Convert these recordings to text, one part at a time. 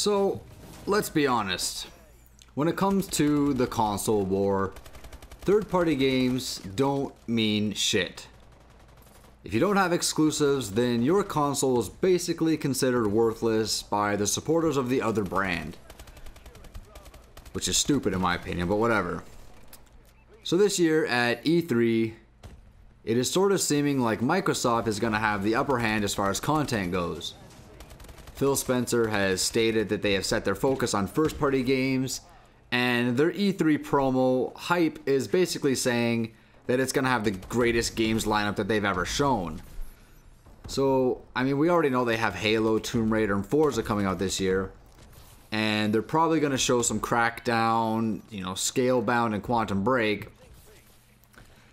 So, let's be honest. When it comes to the console war, third-party games don't mean shit. If you don't have exclusives, then your console is basically considered worthless by the supporters of the other brand. Which is stupid in my opinion, but whatever. So this year at E3, it is sort of seeming like Microsoft is going to have the upper hand as far as content goes. Phil Spencer has stated that they have set their focus on first-party games, and their E3 promo hype is basically saying that it's going to have the greatest games lineup that they've ever shown. So, I mean, we already know they have Halo, Tomb Raider, and Forza coming out this year. And they're probably going to show some Crackdown, Scalebound, and Quantum Break.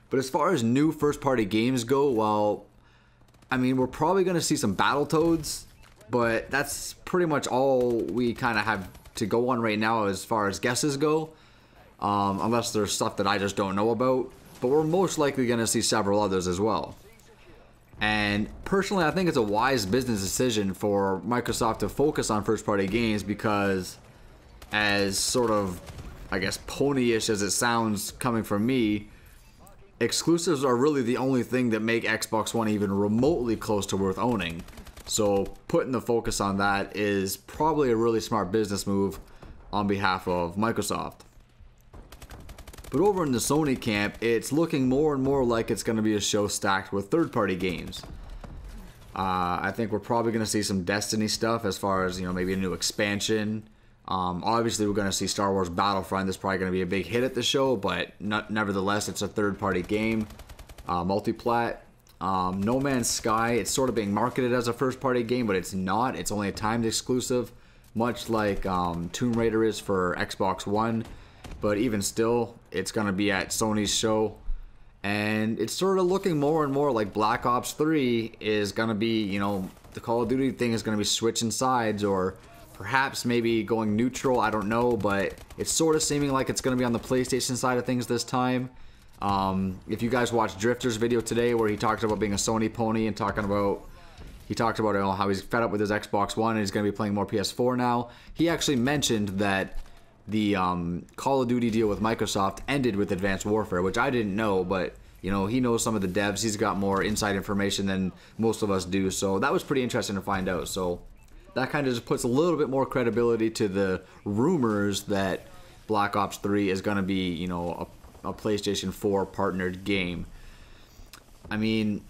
But as far as new first-party games go, well, I mean, we're probably going to see some Battletoads. But that's pretty much all we kind of have to go on right now as far as guesses go. Unless there's stuff that I just don't know about. But we're most likely going to see several others as well. And personally, I think it's a wise business decision for Microsoft to focus on first-party games because, as sort of, I guess, pony-ish as it sounds coming from me, exclusives are really the only thing that make Xbox One even remotely close to worth owning. So putting the focus on that is probably a really smart business move on behalf of Microsoft. But over in the Sony camp, it's looking more and more like it's going to be a show stacked with third-party games. I think we're probably going to see some Destiny stuff as far as, maybe a new expansion. Obviously, we're going to see Star Wars Battlefront. That's probably going to be a big hit at the show, but nevertheless, it's a third-party game. Multiplat. No Man's Sky, it's sort of being marketed as a first-party game, but it's not. It's only a timed exclusive, much like Tomb Raider is for Xbox One. But even still, it's going to be at Sony's show. And it's sort of looking more and more like Black Ops 3 is going to be, the Call of Duty thing is going to be switching sides or perhaps maybe going neutral. I don't know, but it's sort of seeming like it's going to be on the PlayStation side of things this time. If you guys watched Drifter's video today where he talked about being a Sony pony and he talked about how he's fed up with his Xbox One and he's going to be playing more PS4 now. He actually mentioned that the Call of Duty deal with Microsoft ended with Advanced Warfare, which I didn't know, but he knows some of the devs. He's got more inside information than most of us do, so that was pretty interesting to find out. So that kind of just puts a little bit more credibility to the rumors that Black Ops 3 is going to be, a PlayStation 4 partnered game. I mean,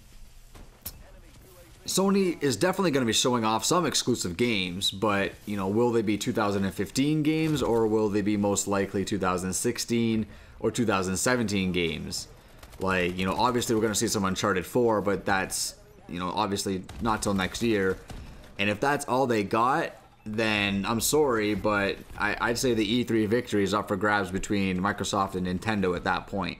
Sony is definitely going to be showing off some exclusive games, but, will they be 2015 games or will they be most likely 2016 or 2017 games? Like, obviously we're going to see some Uncharted 4, but that's, obviously not till next year. And if that's all they got, then I'm sorry, but I'd say the E3 victory is up for grabs between Microsoft and Nintendo at that point.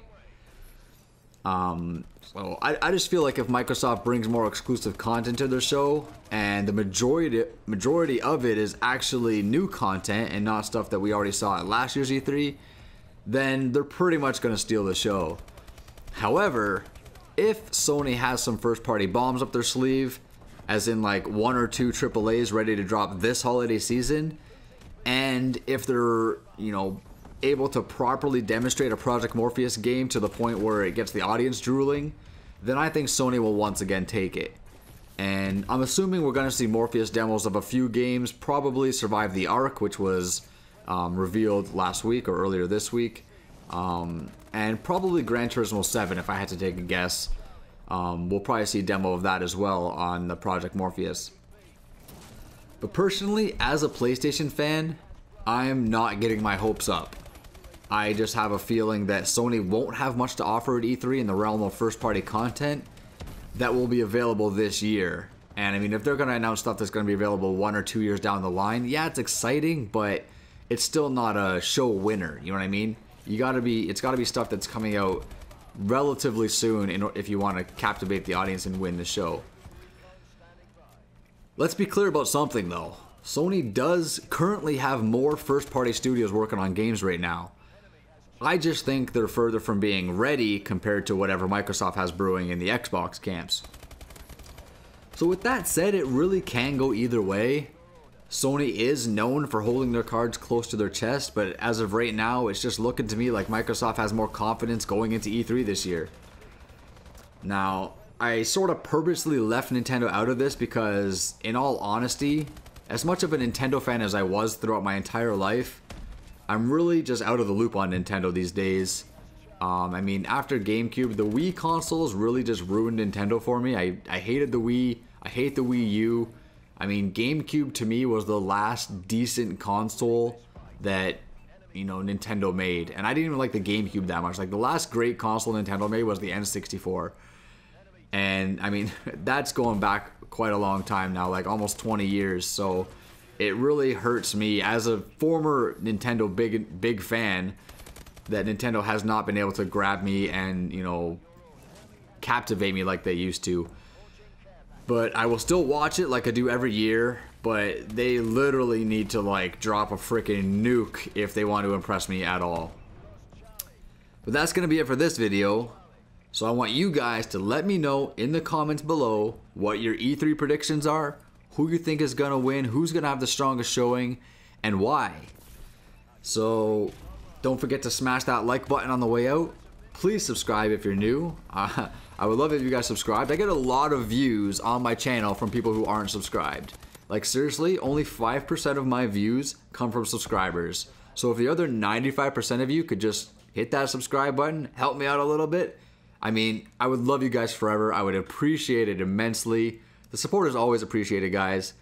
So I just feel like if Microsoft brings more exclusive content to their show, and the majority of it is actually new content and not stuff that we already saw at last year's E3, then they're pretty much going to steal the show. However, if Sony has some first-party bombs up their sleeve, as in like 1 or 2 AAAs ready to drop this holiday season, and if they're, able to properly demonstrate a Project Morpheus game to the point where it gets the audience drooling, then I think Sony will once again take it. And I'm assuming we're going to see Morpheus demos of a few games, probably Survive the Ark, which was revealed last week or earlier this week, and probably Gran Turismo 7 if I had to take a guess. We'll probably see a demo of that as well on the Project Morpheus. But personally, as a PlayStation fan, I'm not getting my hopes up. I just have a feeling that Sony won't have much to offer at E3 in the realm of first-party content that will be available this year. And I mean, if they're going to announce stuff that's going to be available 1 or 2 years down the line, yeah, it's exciting, but it's still not a show winner. You know what I mean? It's got to be stuff that's coming out relatively soon if you want to captivate the audience and win the show. Let's be clear about something though. Sony does currently have more first-party studios working on games right now. I just think they're further from being ready compared to whatever Microsoft has brewing in the Xbox camps. So with that said, it really can go either way. Sony is known for holding their cards close to their chest, but as of right now, it's just looking to me like Microsoft has more confidence going into E3 this year. Now, I sort of purposely left Nintendo out of this because, in all honesty, as much of a Nintendo fan as I was throughout my entire life, I'm really just out of the loop on Nintendo these days. I mean, after GameCube, the Wii consoles really just ruined Nintendo for me. I hated the Wii. I hate the Wii U. I mean, GameCube to me was the last decent console that, you know, Nintendo made. And I didn't even like the GameCube that much. Like, the last great console Nintendo made was the N64. And, I mean, that's going back quite a long time now, like almost 20 years. So, it really hurts me as a former Nintendo big fan that Nintendo has not been able to grab me and, you know, captivate me like they used to. But I will still watch it like I do every year, but they literally need to like drop a freaking nuke if they want to impress me at all. But that's going to be it for this video. So I want you guys to let me know in the comments below what your E3 predictions are, who you think is going to win, who's going to have the strongest showing, and why. So don't forget to smash that like button on the way out. Please subscribe if you're new. I would love it if you guys subscribed. I get a lot of views on my channel from people who aren't subscribed. Like seriously, only 5% of my views come from subscribers. So if the other 95% of you could just hit that subscribe button, help me out a little bit. I mean, I would love you guys forever. I would appreciate it immensely. The support is always appreciated, guys.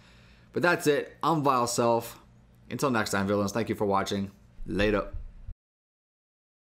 But that's it. I'm Vile Self. Until next time, villains, thank you for watching. Later.